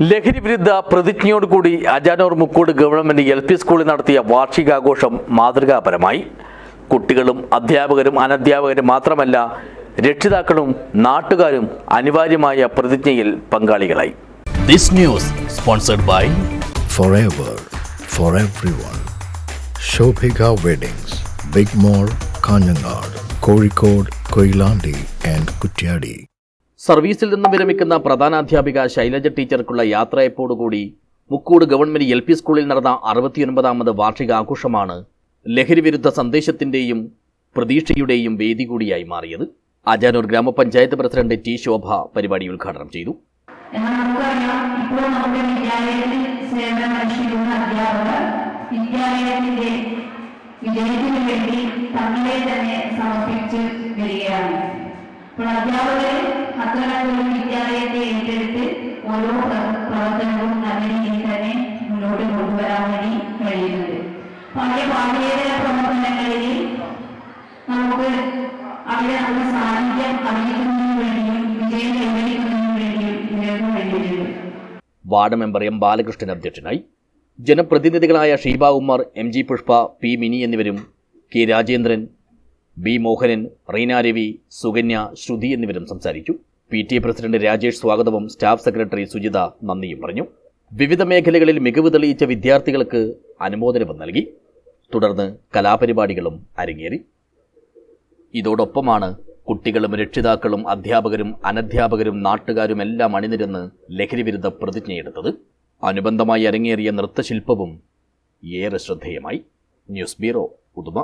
ലഹരി വിരുദ്ധ പ്രതിജ്ഞയോടുകൂടി Ajanur Mukkode government LP സ്കൂളിൽ നടത്തിയ വാർഷികാഘോഷം മാതൃകാപരമായി. കുട്ടികളും അധ്യാപകരും അനധ്യാപകരും മാത്രമല്ല, രക്ഷിതാക്കളും നാട്ടുകാരും അനിവാര്യമായ പ്രതിജ്ഞയിൽ പങ്കാളികളായി. This news sponsored by Forever for everyone. Shobhika Weddings, Big Mall, Kanjangad, Kozhikode, Koilandi and Kutyadi. സർവീസിൽ നിന്ന് വിരമിക്കുന്ന പ്രധാനാധ്യാപിക ശൈലജ ടീച്ചർക്കുള്ള യാത്രയപ്പോടുകൂടി മുക്കോട് ഗവൺമെന്റ് LP സ്കൂളിൽ നടന്ന 69ാമത് വാർഷികാഘോഷമാണ് ലഹരി വിരുദ്ധ സന്ദേശത്തിന്റെയും പ്രതീക്ഷയുടെയും വേദി കൂടിയായി മാറിയത്. അജാനൂർ ഗ്രാമപഞ്ചായത്ത് പ്രസിഡന്റ് T. ശോഭ പരിപാടി ഉദ്ഘാടനം ചെയ്തു. വിജയത്തിന് വേണ്ടി തങ്ങളെ തന്നെ സമർപ്പിച്ച് വരികയാണ്. അപ്പോൾ അധ്യാപകർ അത്തരത്തിലുള്ള വിദ്യാലയത്തെ ഏറ്റെടുത്ത് ഓരോ പ്രവർത്തനവും നല്ല രീതിയിൽ തന്നെ മുന്നോട്ട് കൊണ്ടുവരാൻ വേണ്ടി കഴിയുന്നുണ്ട്. പഴയ പാഠ്യേതര പ്രവർത്തനങ്ങളിൽ നമുക്ക് അവിടെ നമ്മുടെ സാന്നിധ്യം അറിയിക്കുന്നതിന് വേണ്ടിയും വിജയം കൈവരിക്കുന്നതിന് വേണ്ടിയും ഇവർക്ക് വേണ്ടിയിട്ടുണ്ട്. Ward member M. ബാലകൃഷ്ണൻ അധ്യക്ഷനായി. ജനപ്രതിനിധികളായ ഷീബ ഉമ്മർ, MG പുഷ്പ, P. മിനി എന്നിവരും K. രാജേന്ദ്രൻ, B. മോഹനൻ, റീന രവി, സുകന്യ, ശ്രുതി എന്നിവരും സംസാരിച്ചു. PTA പ്രസിഡന്റ് രാജേഷ് സ്വാഗതവും സ്റ്റാഫ് സെക്രട്ടറി സുജിത നന്ദിയും പറഞ്ഞു. വിവിധ മേഖലകളിൽ മികവ് തെളിയിച്ച വിദ്യാർത്ഥികൾക്ക് അനുമോദനവും നൽകി. തുടർന്ന് കലാപരിപാടികളും അരങ്ങേറി. ഇതോടൊപ്പമാണ് കുട്ടികളും രക്ഷിതാക്കളും അധ്യാപകരും അനധ്യാപകരും നാട്ടുകാരും എല്ലാം അണിനിരന്ന് ലഹരി വിരുദ്ധ പ്രതിജ്ഞയെടുത്തത്. അനുബന്ധമായി അരങ്ങേറിയ നൃത്തശില്പവും ഏറെ ശ്രദ്ധേയമായി. News bureau, Uduma.